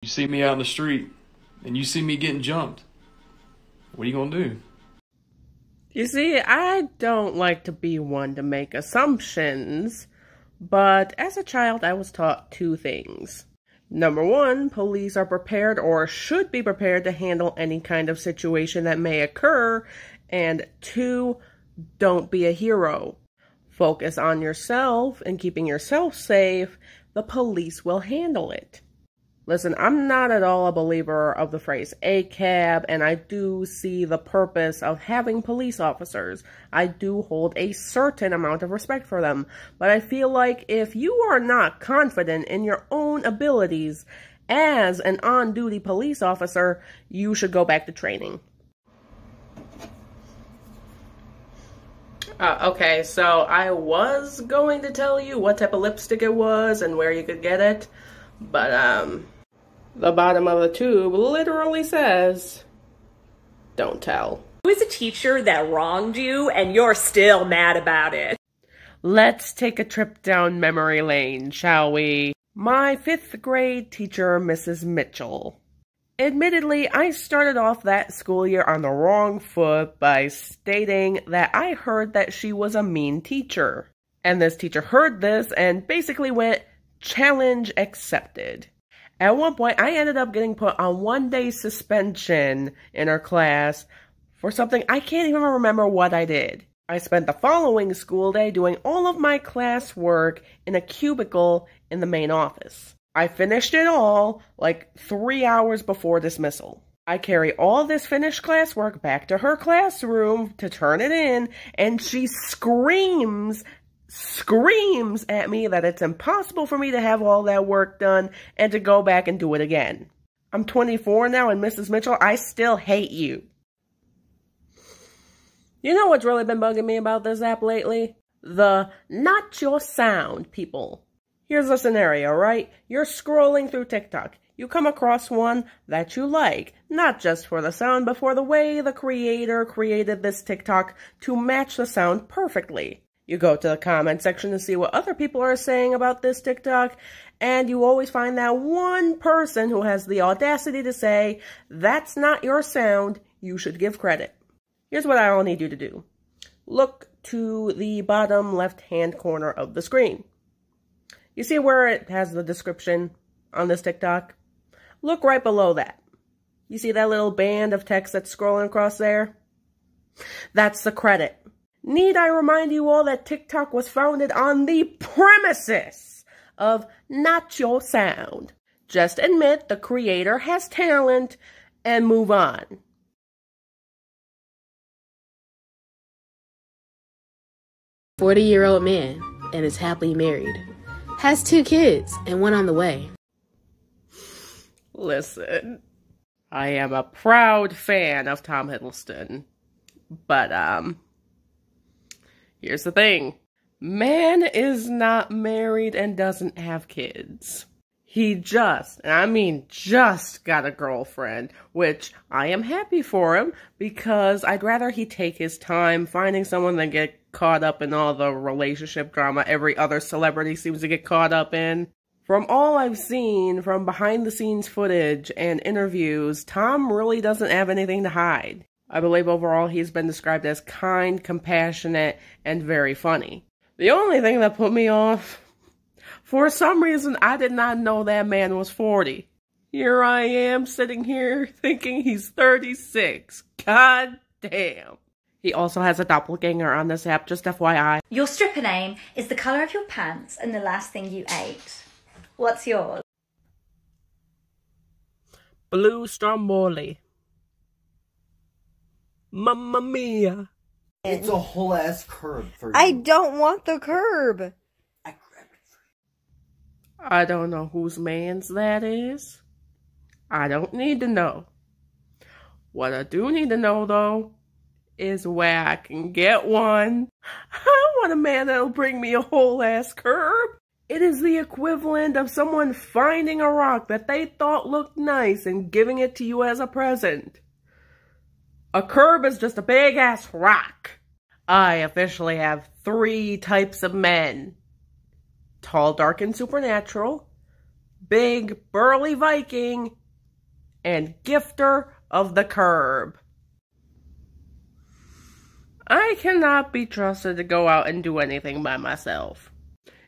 You see me out in the street and you see me getting jumped. What are you gonna do? You see, I don't like to be one to make assumptions, but as a child I was taught two things. Number one, police are prepared or should be prepared to handle any kind of situation that may occur, and two, don't be a hero. Focus on yourself and keeping yourself safe. The police will handle it. Listen, I'm not at all a believer of the phrase ACAB, and I do see the purpose of having police officers. I do hold a certain amount of respect for them, but I feel like if you are not confident in your own abilities as an on-duty police officer, you should go back to training. Okay, so I was going to tell you what type of lipstick it was and where you could get it, but the bottom of the tube literally says, don't tell. Who is a teacher that wronged you and you're still mad about it? Let's take a trip down memory lane, shall we? My 5th grade teacher, Mrs. Mitchell. Admittedly, I started off that school year on the wrong foot by stating that I heard that she was a mean teacher. And this teacher heard this and basically went, challenge accepted. At one point, I ended up getting put on 1-day suspension in her class for something I can't even remember what I did. I spent the following school day doing all of my classwork in a cubicle in the main office. I finished it all like 3 hours before dismissal. I carry all this finished classwork back to her classroom to turn it in, and she screams at me that it's impossible for me to have all that work done and to go back and do it again. I'm 24 now, and Mrs. Mitchell, I still hate you. You know what's really been bugging me about this app lately? The not your sound people. Here's a scenario, right? You're scrolling through TikTok. You come across one that you like, not just for the sound, but for the way the creator created this TikTok to match the sound perfectly. You go to the comment section to see what other people are saying about this TikTok, and you always find that one person who has the audacity to say, that's not your sound, you should give credit. Here's what I'll need you to do. Look to the bottom left-hand corner of the screen. You see where it has the description on this TikTok? Look right below that. You see that little band of text that's scrolling across there? That's the credit. Need I remind you all that TikTok was founded on the premises of not your sound. Just admit the creator has talent and move on. A 40-year-old man and is happily married. Has 2 kids and 1 on the way. Listen, I am a proud fan of Tom Hiddleston, but here's the thing. Man is not married and doesn't have kids. He just, and I mean just, got a girlfriend, which I am happy for him because I'd rather he take his time finding someone than get caught up in all the relationship drama every other celebrity seems to get caught up in. From all I've seen from behind-the-scenes footage and interviews, Tom really doesn't have anything to hide. I believe overall he's been described as kind, compassionate, and very funny. The only thing that put me off, for some reason I did not know that man was 40. Here I am sitting here thinking he's 36. God damn. He also has a doppelganger on this app, just FYI. Your stripper name is the colour of your pants and the last thing you ate. What's yours? Blue Stromboli. Mamma mia. It's a whole ass curb for you. I don't want the curb. I grabbed it for you. I don't know whose man's that is. I don't need to know. What I do need to know, though, is where I can get one. I want a man that'll bring me a whole ass curb. It is the equivalent of someone finding a rock that they thought looked nice and giving it to you as a present. A curb is just a big ass rock. I officially have 3 types of men. Tall, dark, and supernatural. big, burly Viking, and gifter of the curb. I cannot be trusted to go out and do anything by myself.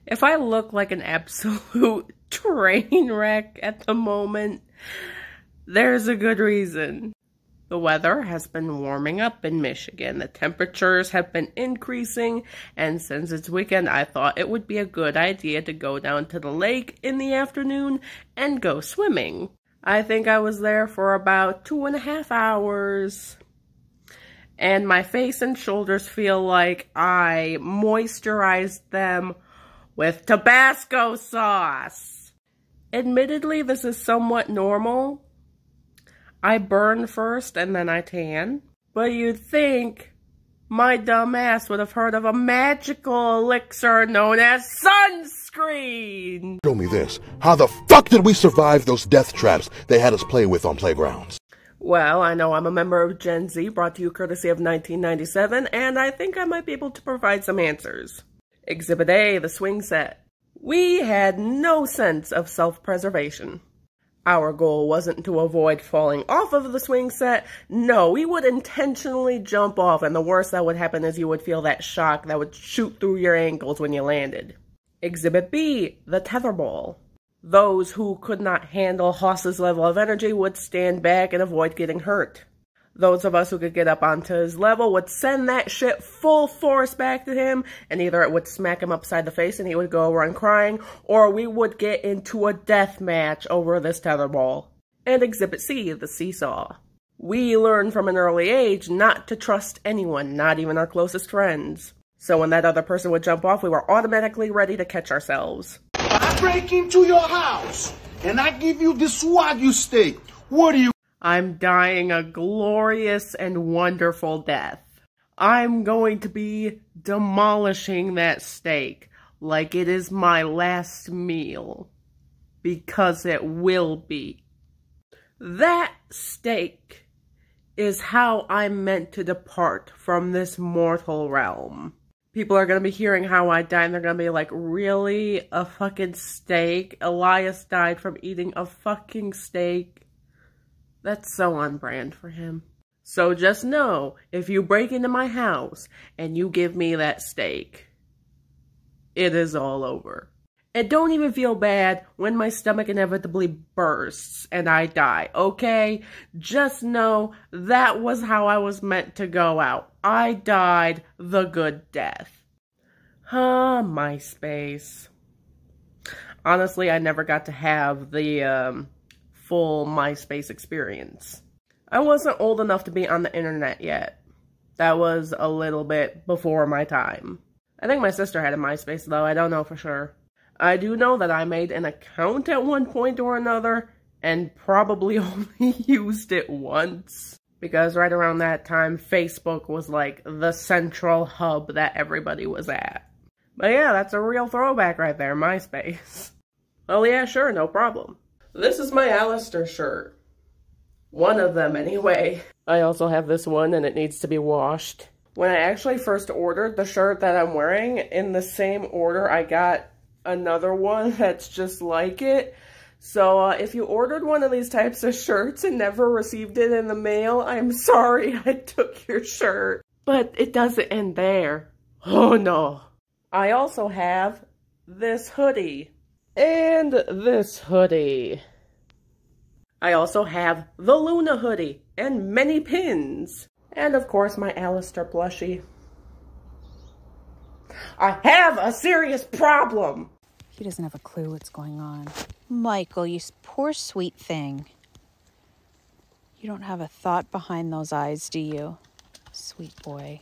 If I look like an absolute train wreck at the moment, there's a good reason. The weather has been warming up in Michigan. The temperatures have been increasing, and since it's weekend, I thought it would be a good idea to go down to the lake in the afternoon and go swimming. I think I was there for about 2.5 hours. And my face and shoulders feel like I moisturized them with Tabasco sauce. Admittedly, this is somewhat normal. I burn first and then I tan. But you'd think my dumb ass would have heard of a magical elixir known as sunscreen. Show me this. How the fuck did we survive those death traps they had us play with on playgrounds? Well, I know I'm a member of Gen Z, brought to you courtesy of 1997, and I think I might be able to provide some answers. Exhibit A, the swing set. We had no sense of self-preservation. Our goal wasn't to avoid falling off of the swing set. No, we would intentionally jump off, and the worst that would happen is you would feel that shock that would shoot through your ankles when you landed. Exhibit B, the tetherball. Those who could not handle Hoss's level of energy would stand back and avoid getting hurt. Those of us who could get up onto his level would send that shit full force back to him, and either it would smack him upside the face and he would go run crying, or we would get into a death match over this tetherball. And Exhibit C, the seesaw. We learned from an early age not to trust anyone, not even our closest friends. So when that other person would jump off, we were automatically ready to catch ourselves. I break into your house and I give you this Wagyu steak. What do you? I'm dying a glorious and wonderful death. I'm going to be demolishing that steak like it is my last meal. Because it will be. That steak is how I'm meant to depart from this mortal realm. People are going to be hearing how I died, and they're going to be like, really? A fucking steak? Elias died from eating a fucking steak? That's so on brand for him. So just know, if you break into my house and you give me that steak, it is all over. And don't even feel bad when my stomach inevitably bursts and I die, okay? Just know that was how I was meant to go out. I died the good death. MySpace. Honestly, I never got to have the full MySpace experience. I wasn't old enough to be on the internet yet. That was a little bit before my time. I think my sister had a MySpace though, I don't know for sure. I do know that I made an account at one point or another, and probably only used it once. Because right around that time, Facebook was like the central hub that everybody was at. But yeah, that's a real throwback right there, MySpace. Oh yeah, sure, no problem. This is my Alistair shirt. One of them, anyway. I also have this one, and it needs to be washed. When I actually first ordered the shirt that I'm wearing, in the same order I got another one that's just like it. So if you ordered one of these types of shirts and never received it in the mail, I'm sorry I took your shirt. But it doesn't end there. Oh no. I also have this hoodie. And this hoodie. I also have the Luna hoodie and many pins. And of course my Alistair plushie. I have a serious problem. He doesn't have a clue what's going on. Michael, you poor sweet thing. You don't have a thought behind those eyes, do you? Sweet boy.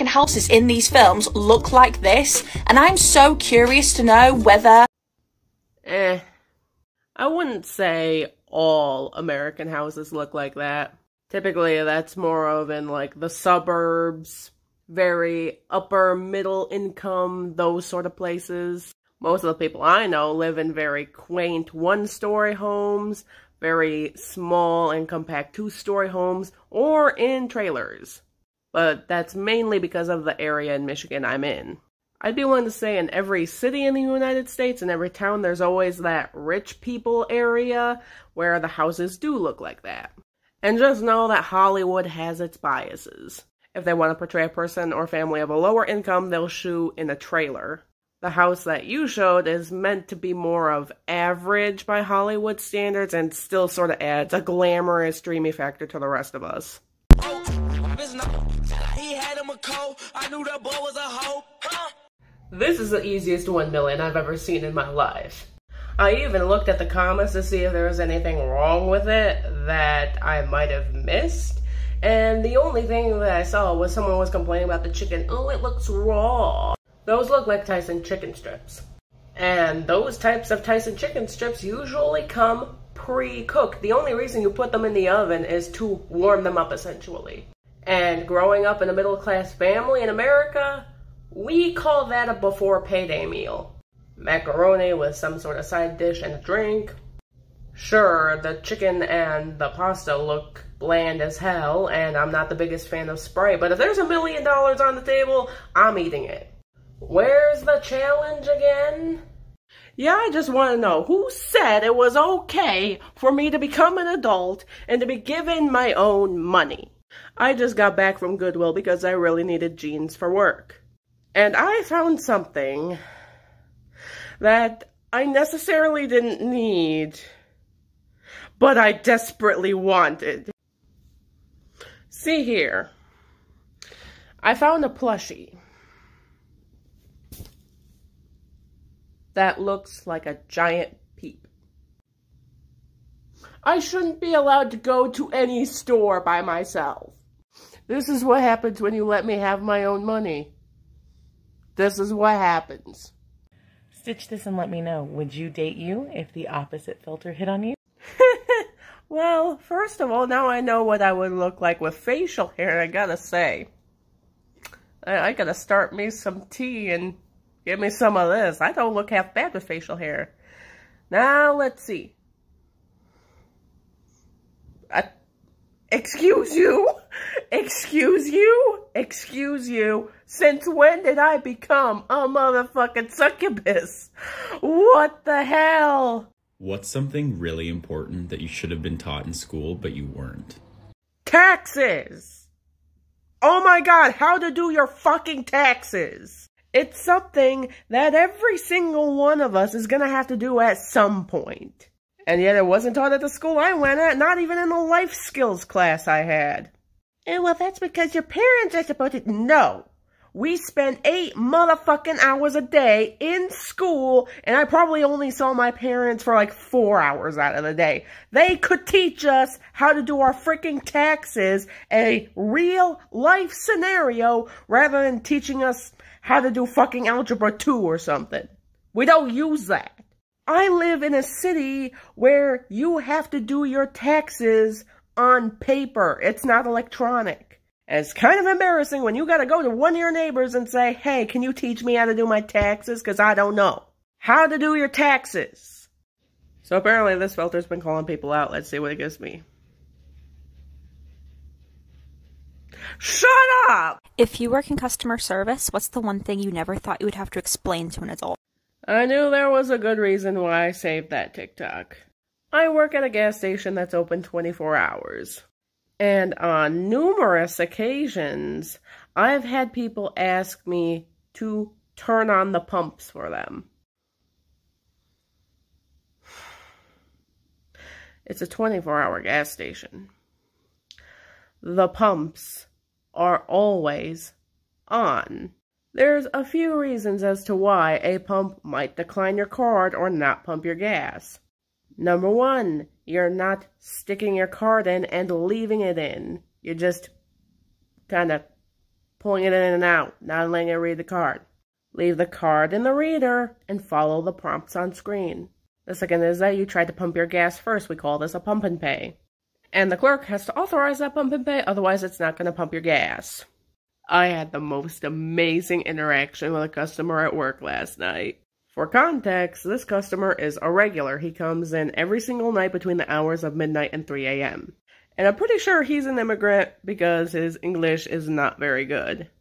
Houses in these films look like this, and I'm so curious to know whether... I wouldn't say all American houses look like that. Typically, that's more of in, like, the suburbs, very upper middle income, those sort of places. Most of the people I know live in very quaint one-story homes, very small and compact two-story homes, or in trailers. But that's mainly because of the area in Michigan I'm in. I'd be willing to say in every city in the United States, in every town, there's always that rich people area where the houses do look like that. And just know that Hollywood has its biases. If they want to portray a person or family of a lower income, they'll shoot in a trailer. The house that you showed is meant to be more of average by Hollywood standards and still sort of adds a glamorous, dreamy factor to the rest of us. This is the easiest 1 million I've ever seen in my life. I even looked at the comments to see if there was anything wrong with it that I might have missed. And the only thing that I saw was someone was complaining about the chicken. Oh, it looks raw. Those look like Tyson chicken strips. And those types of Tyson chicken strips usually come pre-cooked. The only reason you put them in the oven is to warm them up, essentially. And growing up in a middle-class family in America, we call that a before payday meal. Macaroni with some sort of side dish and a drink. Sure, the chicken and the pasta look bland as hell, and I'm not the biggest fan of Sprite, but if there's $1 million on the table, I'm eating it. Where's the challenge again? Yeah, I just want to know, who said it was okay for me to become an adult and to be given my own money? I just got back from Goodwill because I really needed jeans for work. And I found something that I necessarily didn't need, but I desperately wanted. See here. I found a plushie that looks like a giant peep. I shouldn't be allowed to go to any store by myself. This is what happens when you let me have my own money. This is what happens. Stitch this and let me know. Would you date you if the opposite filter hit on you? Well, first of all, now I know what I would look like with facial hair, I gotta say. I gotta start me some tea and give me some of this. I don't look half bad with facial hair. Now, let's see. Excuse you? Excuse you? Excuse you? Since when did I become a motherfucking succubus? What the hell? What's something really important that you should have been taught in school, but you weren't? Taxes! Oh my god, how to do your fucking taxes! It's something that every single one of us is gonna have to do at some point. And yet it wasn't taught at the school I went at, not even in the life skills class I had. And well, that's because your parents are supposed to... No. We spent 8 motherfucking hours a day in school, and I probably only saw my parents for like 4 hours out of the day. They could teach us how to do our freaking taxes, a real life scenario, rather than teaching us how to do fucking Algebra 2 or something. We don't use that. I live in a city where you have to do your taxes on paper. It's not electronic. And it's kind of embarrassing when you gotta go to one of your neighbors and say, hey, can you teach me how to do my taxes? Because I don't know. How to do your taxes. So apparently this filter's been calling people out. Let's see what it gives me. Shut up! If you work in customer service, what's the one thing you never thought you would have to explain to an adult? I knew there was a good reason why I saved that TikTok. I work at a gas station that's open 24 hours. And on numerous occasions, I've had people ask me to turn on the pumps for them. It's a 24-hour gas station. The pumps are always on. There's a few reasons as to why a pump might decline your card or not pump your gas. Number 1, you're not sticking your card in and leaving it in. You're just kind of pulling it in and out, not letting it read the card. Leave the card in the reader and follow the prompts on screen. The second is that you tried to pump your gas first. We call this a pump and pay. And the clerk has to authorize that pump and pay, otherwise it's not going to pump your gas. I had the most amazing interaction with a customer at work last night. For context, this customer is a regular. He comes in every single night between the hours of midnight and 3 a.m. And I'm pretty sure he's an immigrant because his English is not very good.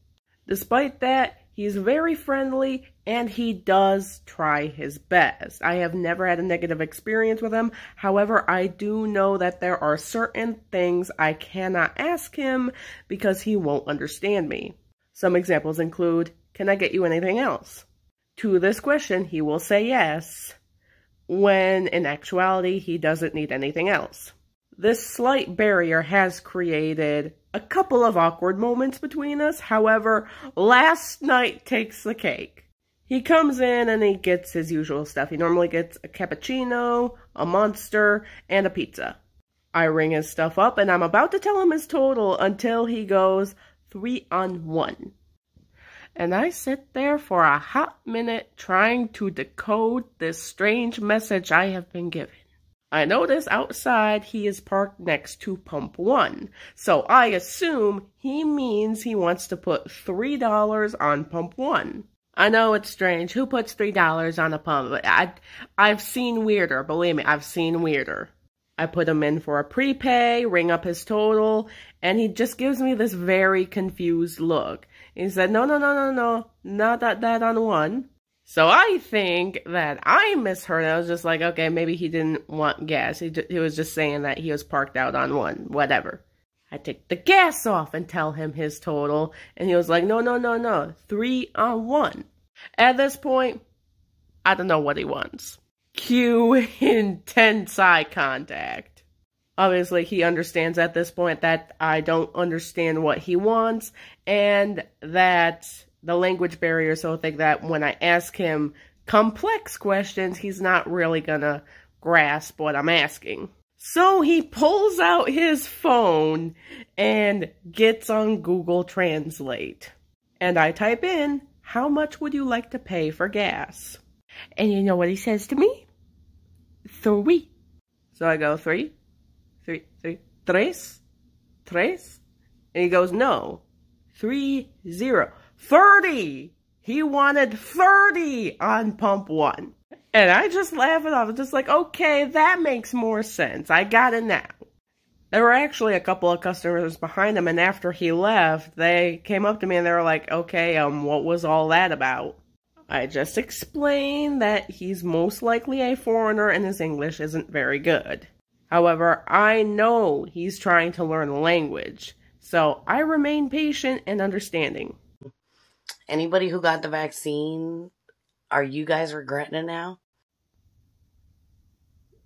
Despite that, he's very friendly and he does try his best. I have never had a negative experience with him. However, I do know that there are certain things I cannot ask him because he won't understand me. Some examples include, can I get you anything else? To this question, he will say yes, when in actuality, he doesn't need anything else. This slight barrier has created a couple of awkward moments between us. However, last night takes the cake. He comes in and he gets his usual stuff. He normally gets a cappuccino, a Monster, and a pizza. I ring his stuff up and I'm about to tell him his total until he goes 3 on 1. And I sit there for a hot minute trying to decode this strange message I have been given. I notice outside he is parked next to pump 1, so I assume he means he wants to put $3 on pump 1. I know it's strange. Who puts $3 on a pump? I've seen weirder. Believe me, I've seen weirder. I put him in for a prepay, ring up his total, and he just gives me this very confused look. He said, no, not that on 1. So I think that I misheard. I was just like, okay, maybe he didn't want gas. He was just saying that he was parked out on 1, whatever. I take the gas off and tell him his total, and he was like, no, 3 on 1. At this point, I don't know what he wants. Cue intense eye contact. Obviously, he understands at this point that I don't understand what he wants, and that the language barrier, so I think that when I ask him complex questions, he's not really gonna grasp what I'm asking. So he pulls out his phone and gets on Google Translate. And I type in, how much would you like to pay for gas? And you know what he says to me? 3. So I go, 3? 3? And he goes, no, 30. 30! He wanted 30 on pump 1. And I just laugh it off. It's just like, okay, that makes more sense. I got it now. There were actually a couple of customers behind him, and after he left, they came up to me and they were like, okay, what was all that about? I just explained that he's most likely a foreigner and his English isn't very good. However, I know he's trying to learn the language, so I remain patient and understanding. Anybody who got the vaccine, are you guys regretting it now?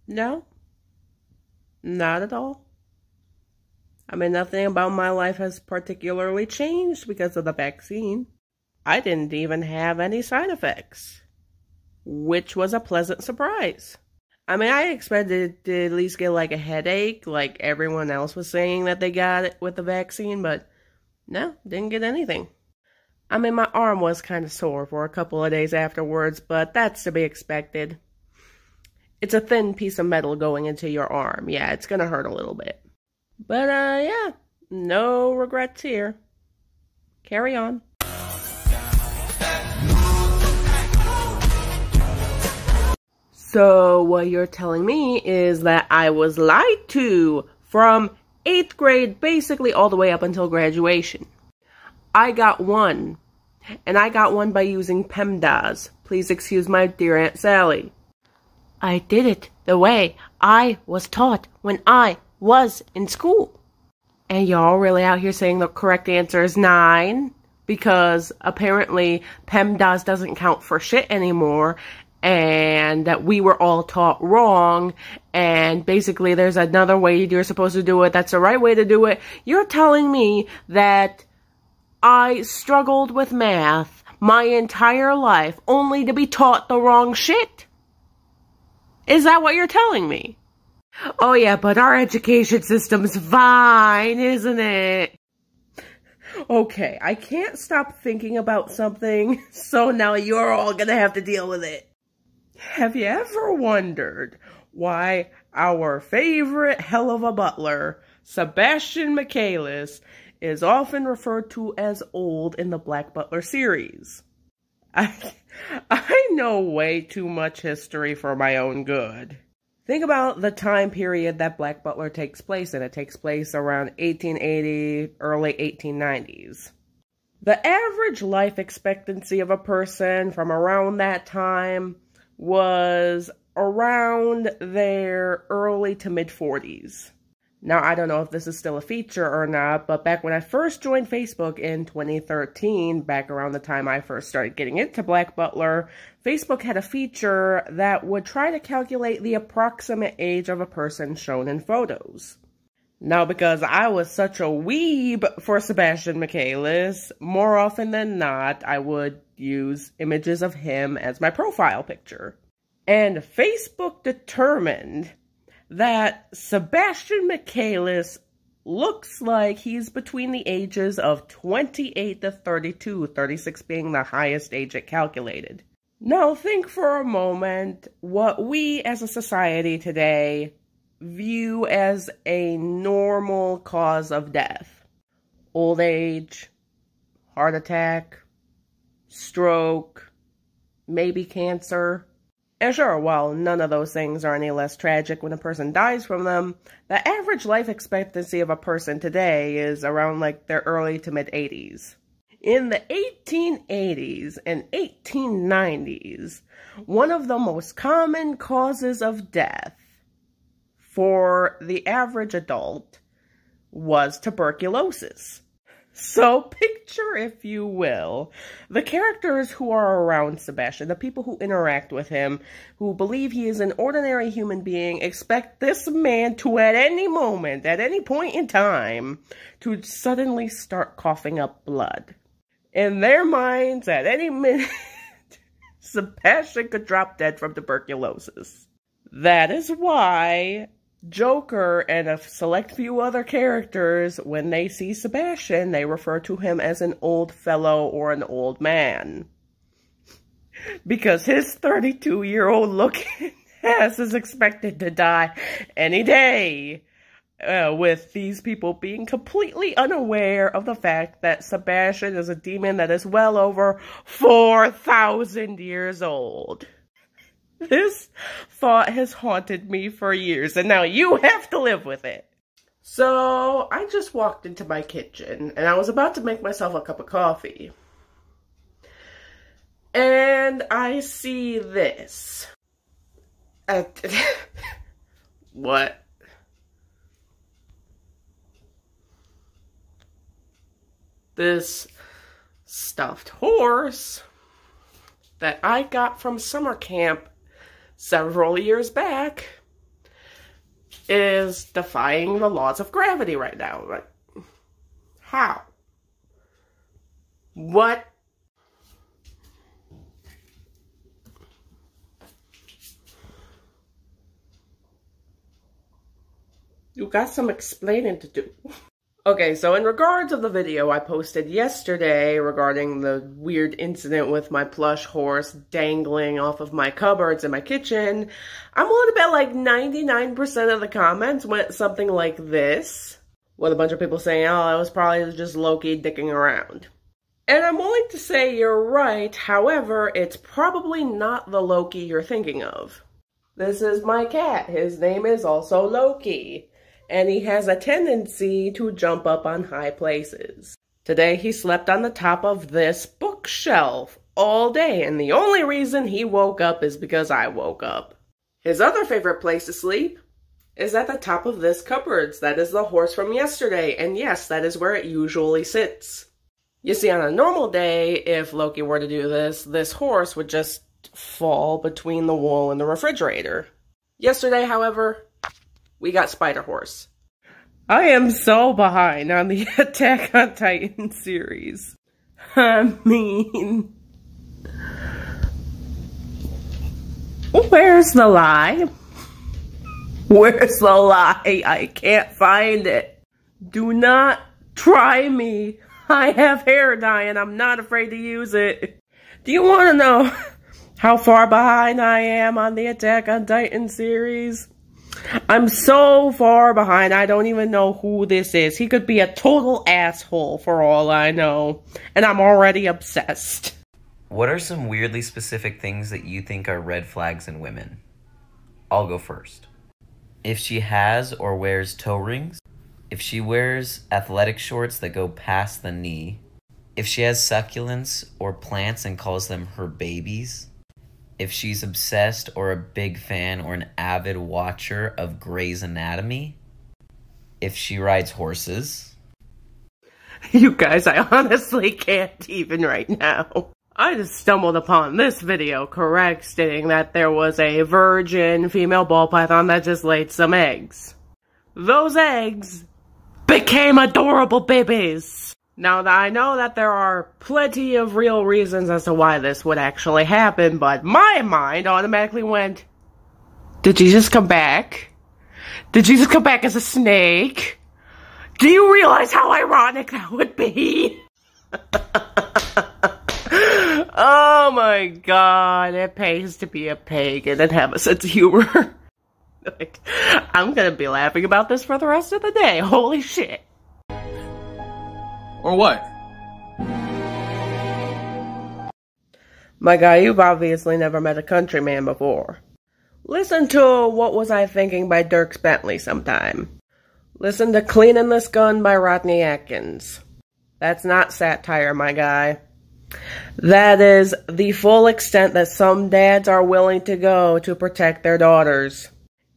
No. Not at all. I mean, nothing about my life has particularly changed because of the vaccine. I didn't even have any side effects, which was a pleasant surprise. I mean, I expected to at least get like a headache, like everyone else was saying that they got it with the vaccine, but no, didn't get anything. I mean, my arm was kind of sore for a couple of days afterwards, but that's to be expected. It's a thin piece of metal going into your arm. Yeah, it's gonna hurt a little bit. But, yeah, no regrets here. Carry on. So, what you're telling me is that I was lied to from 8th grade, basically all the way up until graduation. I got 1, and I got 1 by using PEMDAS. Please excuse my dear Aunt Sally. I did it the way I was taught when I was in school. And y'all really out here saying the correct answer is 9? Because apparently PEMDAS doesn't count for shit anymore, and that we were all taught wrong, and basically there's another way you're supposed to do it that's the right way to do it. You're telling me that I struggled with math my entire life only to be taught the wrong shit? Is that what you're telling me? Oh yeah, but our education system's fine, isn't it? Okay, I can't stop thinking about something, so now you're all gonna have to deal with it. Have you ever wondered why our favorite hell of a butler, Sebastian Michaelis, is often referred to as old in the Black Butler series? I know way too much history for my own good. Think about the time period that Black Butler takes place in. It takes place around 1880, early 1890s. The average life expectancy of a person from around that time was around their early to mid-40s. Now, I don't know if this is still a feature or not, but back when I first joined Facebook in 2013, back around the time I first started getting into Black Butler, Facebook had a feature that would try to calculate the approximate age of a person shown in photos. Now, because I was such a weeb for Sebastian Michaelis, more often than not, I would use images of him as my profile picture. And Facebook determined that Sebastian Michaelis looks like he's between the ages of 28 to 32, 36 being the highest age it calculated. Now think for a moment what we as a society today view as a normal cause of death. Old age, heart attack, stroke, maybe cancer. And sure, while none of those things are any less tragic when a person dies from them, the average life expectancy of a person today is around like their early to mid-80s. In the 1880s and 1890s, one of the most common causes of death for the average adult was tuberculosis. So picture, if you will, the characters who are around Sebastian, the people who interact with him, who believe he is an ordinary human being, expect this man to at any moment, at any point in time, to suddenly start coughing up blood. In their minds, at any minute, Sebastian could drop dead from tuberculosis. That is why Joker and a select few other characters, when they see Sebastian, they refer to him as an old fellow or an old man. Because his 32-year-old looking ass is expected to die any day. With these people being completely unaware of the fact that Sebastian is a demon that is well over 4,000 years old. This thought has haunted me for years, and now you have to live with it. So, I just walked into my kitchen, and I was about to make myself a cup of coffee. And I see this. What? This stuffed horse that I got from summer camp several years back is defying the laws of gravity right now. Like, how? What? You got some explaining to do. Okay, so in regards of the video I posted yesterday regarding the weird incident with my plush horse dangling off of my cupboards in my kitchen, I'm willing to bet like 99% of the comments went something like this, with a bunch of people saying, oh, it was probably just Loki dicking around. And I'm willing to say you're right, however, it's probably not the Loki you're thinking of. This is my cat. His name is also Loki. And he has a tendency to jump up on high places. Today he slept on the top of this bookshelf all day, and the only reason he woke up is because I woke up. His other favorite place to sleep is at the top of this cupboard. That is the horse from yesterday, and yes, that is where it usually sits. You see, on a normal day, if Loki were to do this, this horse would just fall between the wall and the refrigerator. Yesterday, however, we got Spider Horse. I am so behind on the Attack on Titan series. I mean, where's the lie? Where's the lie? I can't find it. Do not try me. I have hair dye and I'm not afraid to use it. Do you want to know how far behind I am on the Attack on Titan series? I'm so far behind, I don't even know who this is. He could be a total asshole for all I know. And I'm already obsessed. What are some weirdly specific things that you think are red flags in women? I'll go first. If she has or wears toe rings, if she wears athletic shorts that go past the knee, if she has succulents or plants and calls them her babies, if she's obsessed or a big fan or an avid watcher of Grey's Anatomy, if she rides horses. You guys, I honestly can't even right now. I just stumbled upon this video, correct, stating that there was a virgin female ball python that just laid some eggs. Those eggs became adorable babies. Now, I know that there are plenty of real reasons as to why this would actually happen, but my mind automatically went, did Jesus come back? Did Jesus come back as a snake? Do you realize how ironic that would be? Oh my god, it pays to be a pagan and have a sense of humor. Like, I'm gonna be laughing about this for the rest of the day. Holy shit. Or what? My guy, you've obviously never met a countryman before. Listen to What Was I Thinking by Dierks Bentley sometime. Listen to Cleaning This Gun by Rodney Atkins. That's not satire, my guy. That is the full extent that some dads are willing to go to protect their daughters.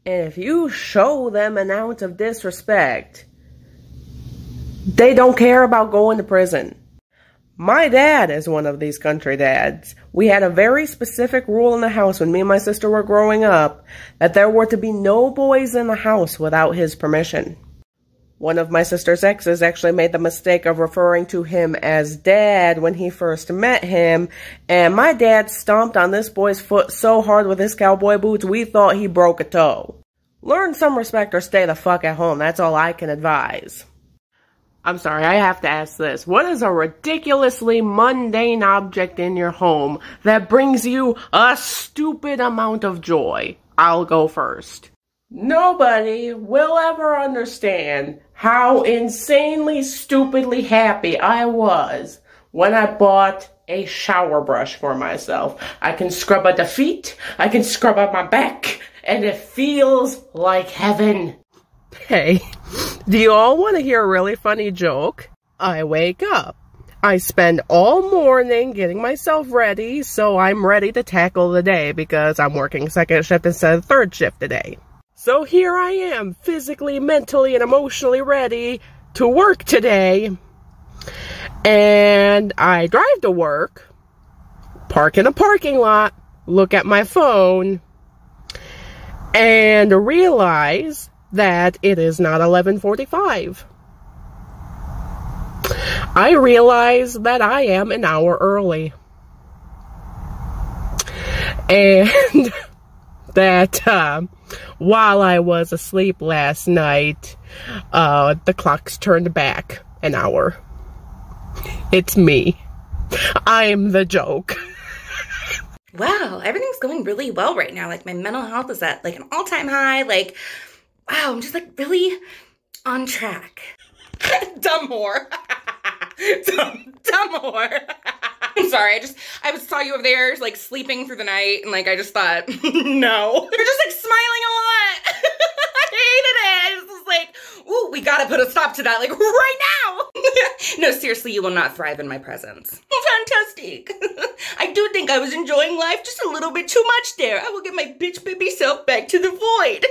And if you show them an ounce of disrespect, they don't care about going to prison. My dad is one of these country dads. We had a very specific rule in the house when me and my sister were growing up that there were to be no boys in the house without his permission. One of my sister's exes actually made the mistake of referring to him as Dad when he first met him, and my dad stomped on this boy's foot so hard with his cowboy boots we thought he broke a toe. Learn some respect or stay the fuck at home, that's all I can advise. I'm sorry, I have to ask this. What is a ridiculously mundane object in your home that brings you a stupid amount of joy? I'll go first. Nobody will ever understand how insanely, stupidly happy I was when I bought a shower brush for myself. I can scrub at the feet, I can scrub at my back, and it feels like heaven. Hey, do you all want to hear a really funny joke? I wake up. I spend all morning getting myself ready, so I'm ready to tackle the day because I'm working second shift instead of third shift today. So here I am, physically, mentally, and emotionally ready to work today. And I drive to work, park in a parking lot, look at my phone, and realize that it is not 11:45. I realize that I am an hour early. And that while I was asleep last night, the clocks turned back an hour. It's me. I'm the joke. Wow, everything's going really well right now. Like, my mental health is at like an all-time high. Like, wow, I'm just like really on track. Dumb whore. Dumb whore. I'm sorry, I saw you over there like sleeping through the night and like I just thought, no. You're just like smiling a lot. I hated it. I just was like, ooh, we gotta put a stop to that like right now. No, seriously, you will not thrive in my presence. Fantastic. I do think I was enjoying life just a little bit too much there. I will get my bitch baby self back to the void.